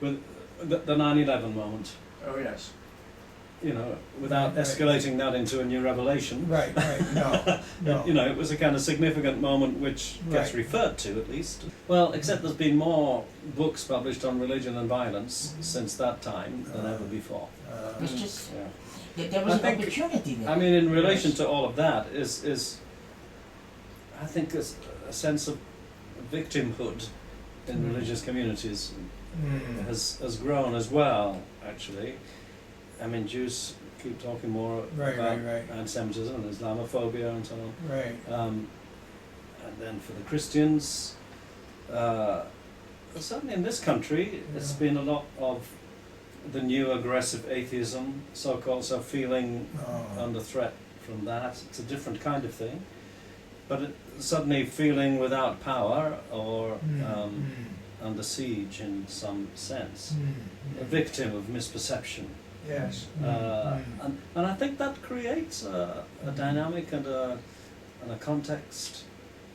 with the 9/11 moment. Oh yes. You know, without Right. escalating that into a new revelation. Right, no, no. You know, it was a kind of significant moment which gets Right. referred to, at least. Well, except there's been more books published on religion and violence since that time than ever before. It's just Yeah. there was I an think- opportunity there. I mean, in relation Yes. to all of that is I think there's a sense of victimhood in religious communities Mm. has grown as well, actually. I mean, Jews keep talking more Right, about right. anti-Semitism and Islamophobia and so on. Right. And then for the Christians, certainly in this country, it's been a lot of the new aggressive atheism, so-called, so feeling under threat from that. It's a different kind of thing. But suddenly feeling without power or under siege in some sense, a victim of misperception. Yes. And I think that creates a dynamic and a context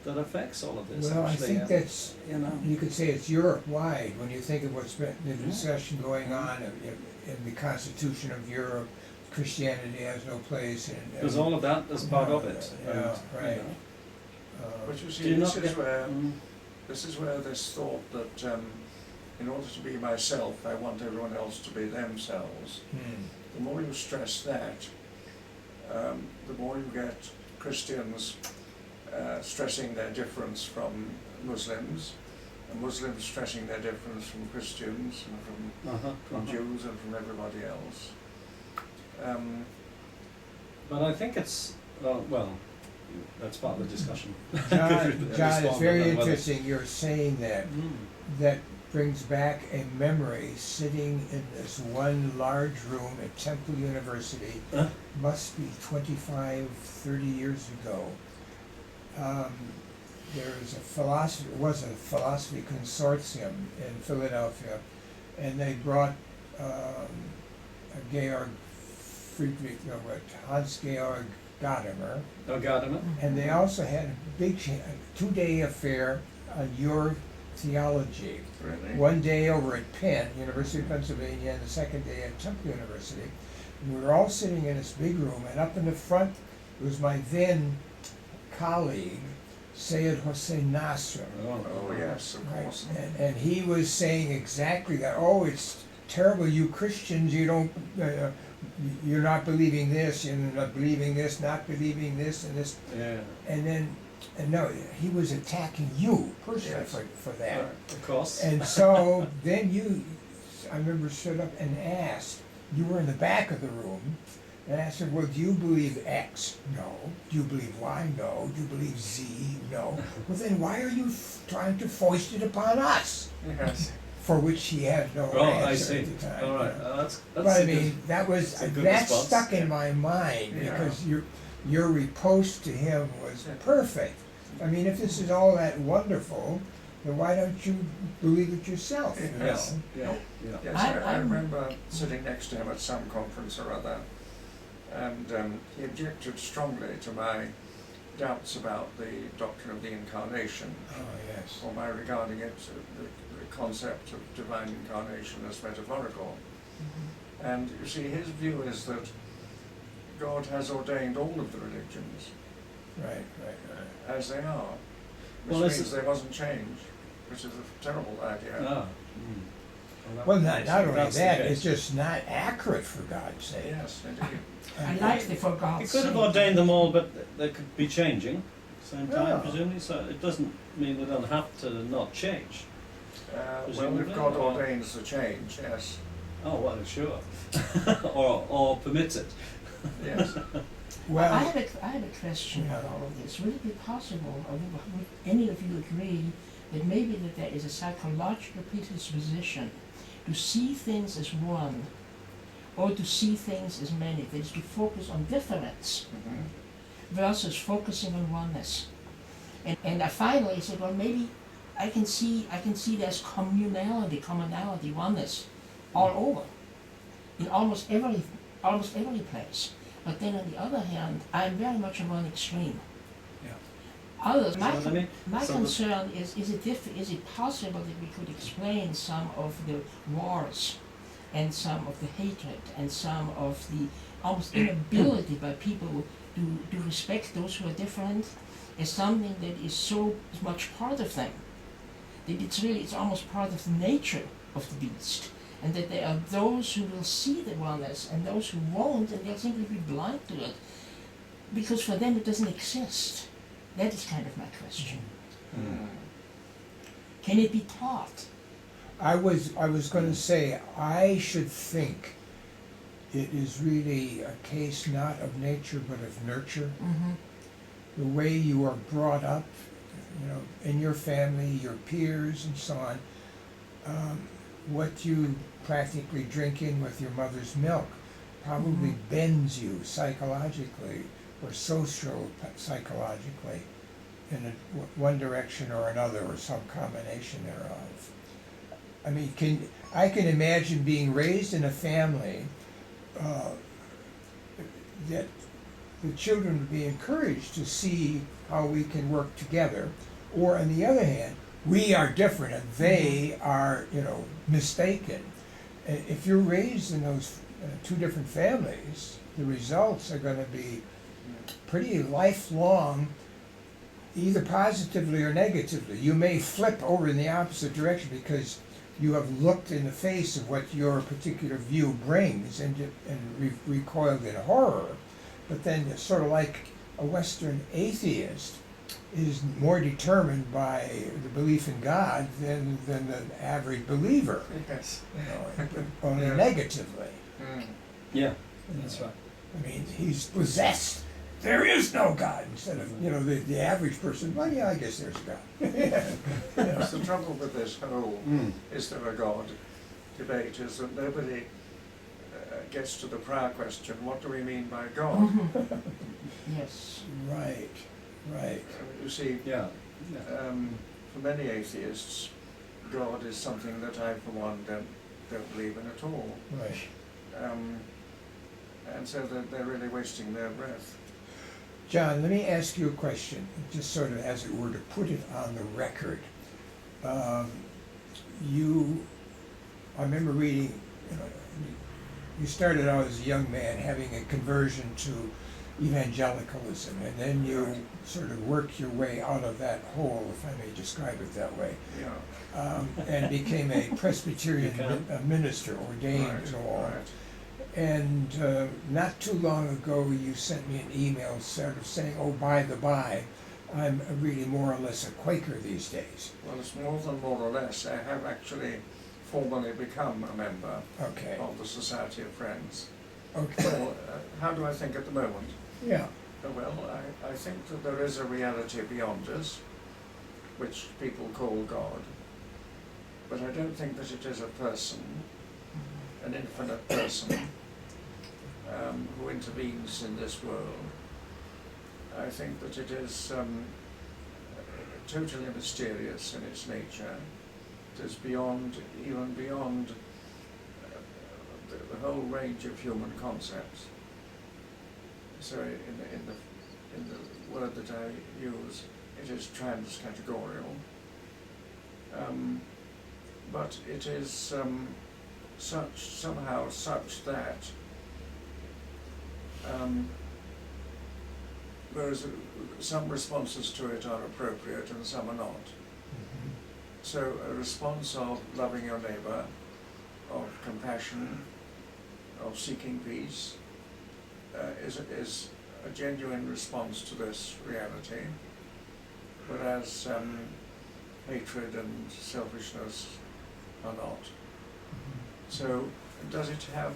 that affects all of this. Well, I actually. think that's, you know. you could say it's Europe-wide when you think of what's been the discussion going on in the Constitution of Europe. Christianity has no place. Because all of that is part of it. Yeah, And, right. you know, But you do see, you this not is get- where this thought that in order to be myself, I want everyone else to be themselves. The more you stress that, the more you get Christians stressing their difference from Muslims, and Muslims stressing their difference from Christians and from Jews and from everybody else. But I think it's, well, that's part of the discussion. John, it's very Respond to that, interesting you're saying that. That brings back a memory sitting in this one large room at Temple University, must be 25, 30 years ago. There was a philosophy consortium in Philadelphia, and they brought Hans-Georg Gadamer, and they also had a big 2-day affair on your theology. Really? One day over at Penn, University of Pennsylvania, and the second day at Temple University. And we were all sitting in this big room, and up in the front was my then colleague, Syed Hossein Nasr. Oh yes, of course. And he was saying exactly that. Oh, it's terrible, you Christians, you don't, you're not believing this, you're not believing this, not believing this, and this. Yeah. And then, and no, he was attacking you personally for that. Of course. And so then I remember stood up and asked, you were in the back of the room, and I said, well, do you believe X? No. Do you believe Y? No. Do you believe Z? No. Well, then why are you trying to foist it upon us? Yes. For which he had no answer I see. at the time. All right. That's But I a mean, good- that was, that's a good that response. stuck in my mind, Yeah. because your riposte to him was perfect. I mean, if this is all that wonderful, then why don't you believe it yourself? You know? Yes. Yeah. Yeah. Yes, I remember sitting next to him at some conference or other, and he objected strongly to my doubts about the doctrine of the incarnation, Oh, yes. or my regarding it, the concept of divine incarnation as metaphorical. And you see, his view is that God has ordained all of the religions Right. as they are, which Well, means there wasn't change, which is a terrible idea. Ah. Well, not only That's the that, case. it's just not accurate, for God's sake. Yes, indeed. I like the for He God's could have sake. ordained them all, but they could be changing at the same time, Yeah. presumably. So it doesn't mean they don't have to not change. Well, Presumably, if God or- ordains the change, yes. Oh well, sure, or permits it. Yes. Well, I have a question about all of this. Would it be possible, or would any of you agree, that maybe that there is a psychological predisposition to see things as one, or to see things as many? That is, to focus on difference versus focusing on oneness. And I finally said, well, maybe I can see there's commonality, oneness, all over, in almost every place. But then on the other hand, I'm very much on one extreme. Yeah. others. See what I mean? My So concern is is it possible that we could explain some of the wars and some of the hatred and some of the almost inability by people to respect those who are different as something that is so much part of them, that it's almost part of the nature of the beast, and that there are those who will see the oneness and those who won't, and they'll simply be blind to it, because for them it doesn't exist. That is kind of my question. Mm. Can it be taught? I was going to say, I should think it is really a case not of nature but of nurture. Mm-hmm. The way you are brought up, you know, in your family, your peers, and so on. What you practically drink in with your mother's milk probably bends you psychologically or psychologically in one direction or another, or some combination thereof. I mean, I can imagine being raised in a family that the children would be encouraged to see how we can work together, or on the other hand, we are different and they are, you know, mistaken. And if you're raised in those two different families, the results are going to be pretty lifelong, either positively or negatively. You may flip over in the opposite direction because you have looked in the face of what your particular view brings and recoiled in horror. But then it's sort of like a Western atheist is more determined by the belief in God than the average believer, Yes. you know, only Yeah. negatively. Mm. Yeah, that's right. I mean, he's possessed. There is no God. Instead of, you know, the average person, well, yeah, I guess there's a God. You know. That's the trouble with this whole is there a God debate, is that nobody gets to the prior question, what do we mean by God? Mm-hmm. Yes. Right, right. You see, Yeah. for many atheists, God is something that I, for one, don't believe in at all. Right. And so they're really wasting their breath. John, let me ask you a question, just sort of as it were to put it on the record. I remember reading, you know, you started out as a young man having a conversion to evangelicalism, and then you sort of worked your way out of that hole, if I may describe it that way, Yeah. and became a Presbyterian minister, ordained Right, and all. right. And not too long ago, you sent me an email sort of saying, oh, by the by, I'm really more or less a Quaker these days. Well, it's more than more or less. I have actually formally become a member Okay. of the Society of Friends. Okay. Well, how do I think at the moment? Yeah. Well, I think that there is a reality beyond us, which people call God, but I don't think that it is a person, an infinite person, who intervenes in this world. I think that it is totally mysterious in its nature. It is even beyond the whole range of human concepts. So in the word that I use, it is trans-categorial. But it is somehow such that whereas some responses to it are appropriate and some are not. Mm-hmm. So a response of loving your neighbour, of compassion, of seeking peace, is a genuine response to this reality, whereas hatred and selfishness are not. So does it have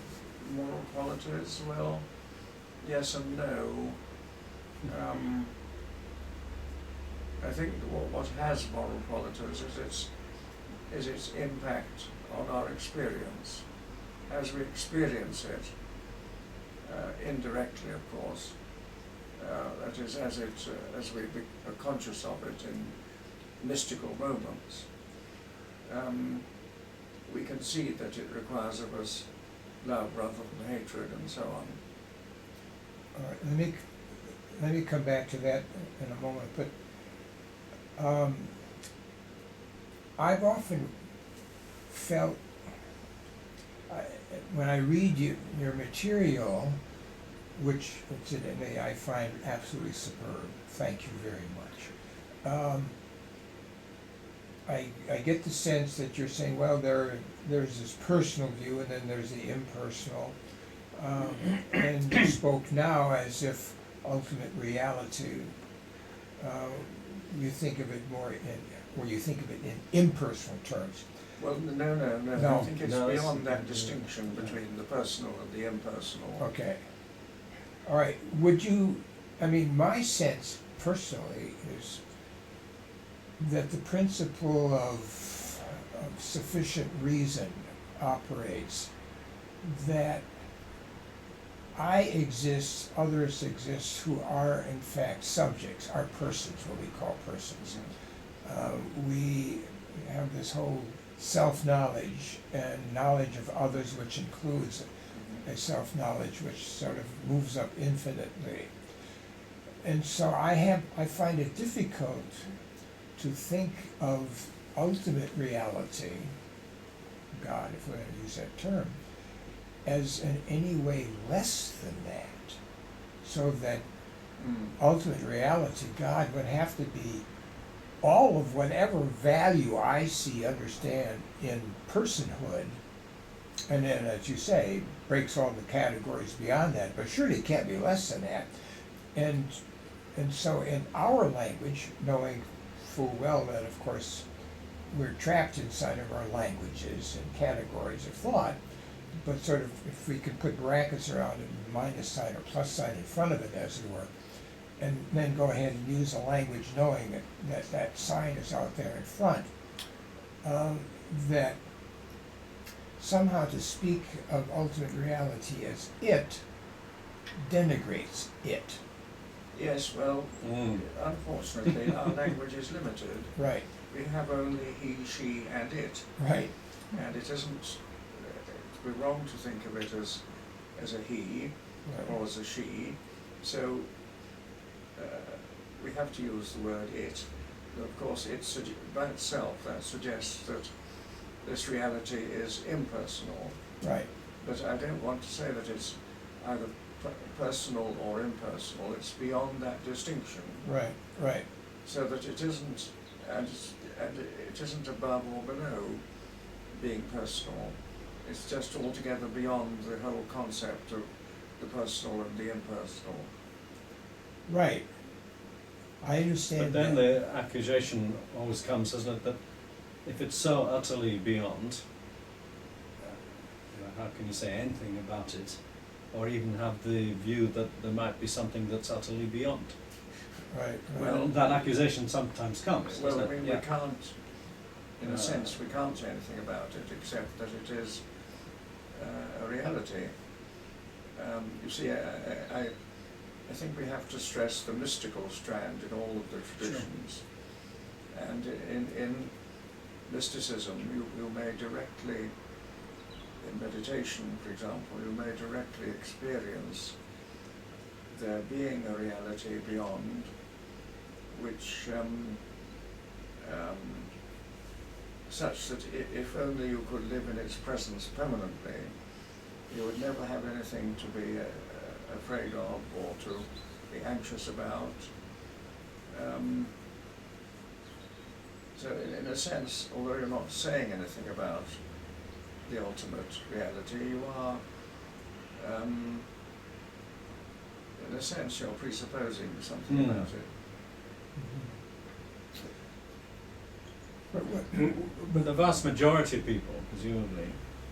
moral qualities? Well, yes and no. I think what has moral qualities is its impact on our experience. As we experience it, indirectly of course, that is as we are conscious of it in mystical moments, we can see that it requires of us love rather than hatred and so on. All right, let me come back to that in a moment, but I've often felt, I, when I read your material, which incidentally I find absolutely superb, thank you very much. I get the sense that you're saying, well, there's this personal view and then there's the impersonal. And you spoke now as if ultimate reality, you think of it more in, or you think of it in impersonal terms. Well, no. No. I think it's No, it's- beyond that distinction between the personal and the impersonal. Okay. All right, would you, I mean, my sense personally is that the principle of sufficient reason operates, that I exist, others exist who are in fact subjects, are persons, what we call persons. We have this whole self-knowledge and knowledge of others, which includes a self-knowledge which sort of moves up infinitely. And so I find it difficult to think of ultimate reality, God, if we're going to use that term, as in any way less than that. So that ultimate reality, God, would have to be all of whatever value I see, understand in personhood, and then, as you say, breaks all the categories beyond that, but surely it can't be less than that. And so in our language, knowing full well that, of course, we're trapped inside of our languages and categories of thought, but sort of, if we could put brackets around it, minus sign or plus sign in front of it, as it were, and then go ahead and use a language knowing that sign is out there in front, that somehow to speak of ultimate reality as it denigrates it. Yes, well, unfortunately, our language is limited. Right, We have only he, she, and it, right, and it isn't. It would be wrong to think of it as a he or right, as a she. So we have to use the word it. But of course, by itself that suggests that this reality is impersonal. right, But I don't want to say that it's either personal or impersonal. It's beyond that distinction. right, right, So that it isn't, and it isn't above or below being personal. It's just altogether beyond the whole concept of the personal and the impersonal. right. I But understand then that. the accusation always comes, doesn't it, that if it's so utterly beyond, how can you say anything about it, or even have the view that there might be something that's utterly beyond? Right, right. Well, That accusation sometimes comes, Well, doesn't I mean, it? we can't, in Uh, a sense, we can't say anything about it except that it is a reality. You see, I think we have to stress the mystical strand in all of the traditions. And in mysticism, you may directly, in meditation, for example, you may directly experience there being a reality beyond, which such that if only you could live in its presence permanently, you would never have anything to be afraid of or to be anxious about. So in a sense, although you're not saying anything about the ultimate reality, you are, in a sense, you're presupposing something about it. But what, But the vast majority of people, presumably,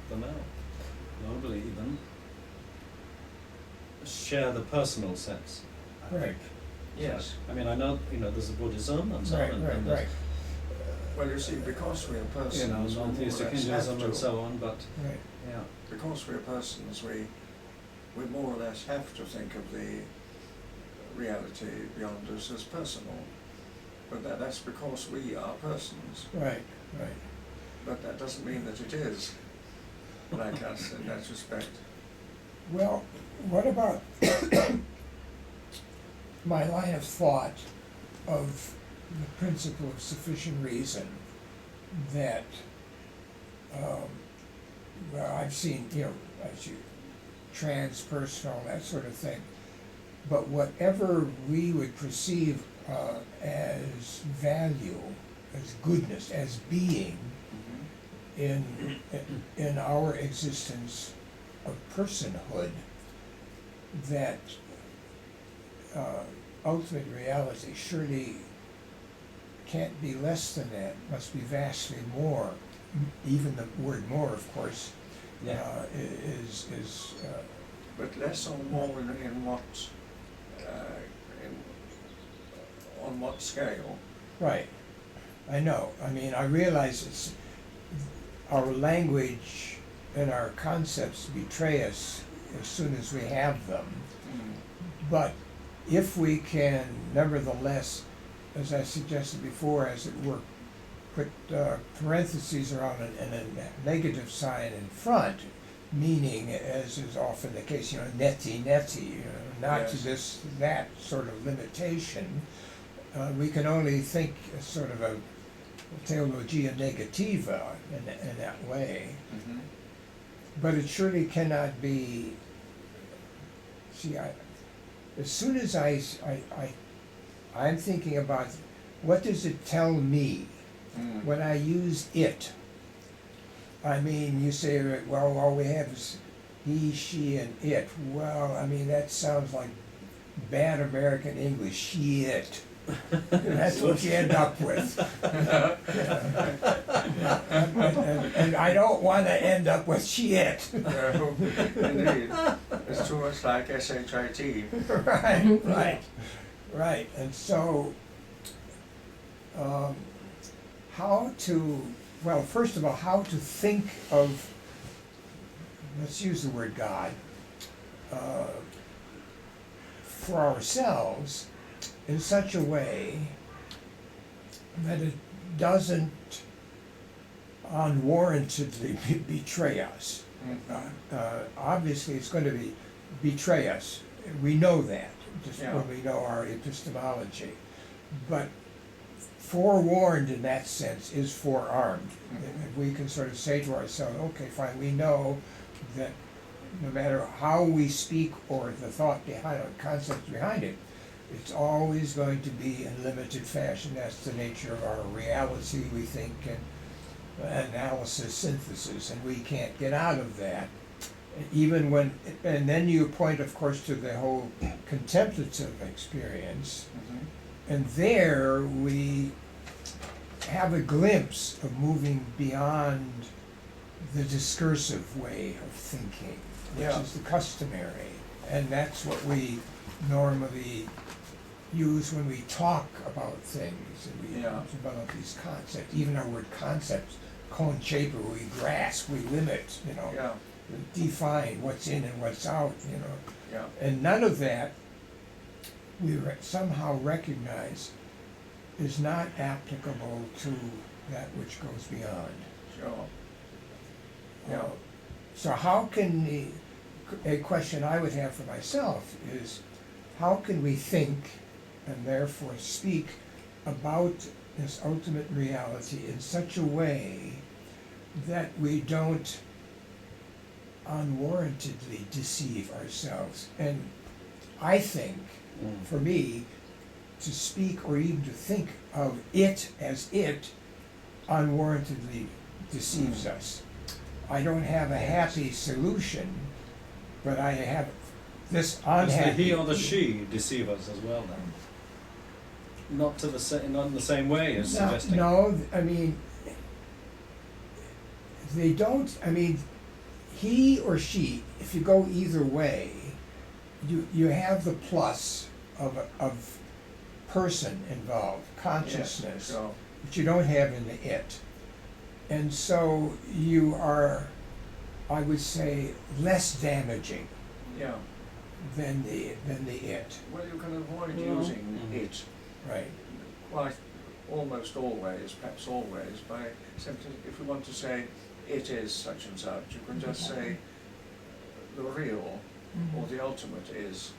don't know, globally even, share the personal sense. I Right. think. Yes. I mean, I know, there's a Buddhism and so on, right, and right, there's, right, Well, you see, because we are persons, we more or non-theistic less Hinduism have and to. so on, but, right. yeah. Because we are persons, we more or less have to think of the reality beyond us as personal. But that's because we are persons. Right, right. But that doesn't mean that it is like us in that respect. Well, what about my line of thought of the principle of sufficient reason that, well, I've seen, as you, transpersonal, that sort of thing. But whatever we would perceive as value, as goodness, as being in our existence of personhood, that ultimate reality surely can't be less than that, must be vastly more. Even the word more, of course, is but less or more in what, on what scale? right. I know. I mean, I realize it's our language and our concepts betray us as soon as we have them. But if we can, nevertheless, as I suggested before, as it were, put parentheses around it and a negative sign in front, meaning, as is often the case, neti, not to Yes. this, that sort of limitation, we can only think as sort of a theologia negativa in that way. But it surely cannot be, see, as soon as I'm thinking about what does it tell me when I use it. I mean, you say, well, all we have is he, she, and it. Well, I mean, that sounds like bad American English, she, it. That's what you end up with. And I don't want to end up with she, it. No, indeed. It's too much like SHIT. Right. And so, first of all, how to think of, let's use the word God, for ourselves in such a way that it doesn't unwarrantedly betray us. Obviously, it's going to betray us. We know that, just when we know our epistemology. But forewarned in that sense is forearmed. If we can sort of say to ourselves, okay, fine, we know that no matter how we speak or the thought behind it, concepts behind it, it's always going to be in limited fashion. That's the nature of our reality, we think, and analysis, synthesis, and we can't get out of that. Even when, and then you point, of course, to the whole contemplative experience, and there we have a glimpse of moving beyond the discursive way of thinking, which is the customary, and that's what we normally use when we talk about things, and we develop these concepts. Even our word concepts, concept, we grasp, we limit, define what's in and what's out, and none of that we somehow recognize is not applicable to that which goes beyond. Sure. So how can a question I would have for myself is, how can we think and therefore speak about this ultimate reality in such a way that we don't unwarrantedly deceive ourselves? And I think, for me, to speak or even to think of it as it unwarrantedly deceives us. I don't have a happy solution, but I have this unhappy. Does the he or the she deceive us as well then? Not in the same way as suggesting. No, I mean, they don't. I mean, he or she. If you go either way, you have the plus of person involved, consciousness, which you don't have in the it. And so you are, I would say, less damaging than the it. Well, you can avoid using it. Right. Quite almost always, perhaps always, by simply, if you want to say it is such and such, you can just say the real or the ultimate is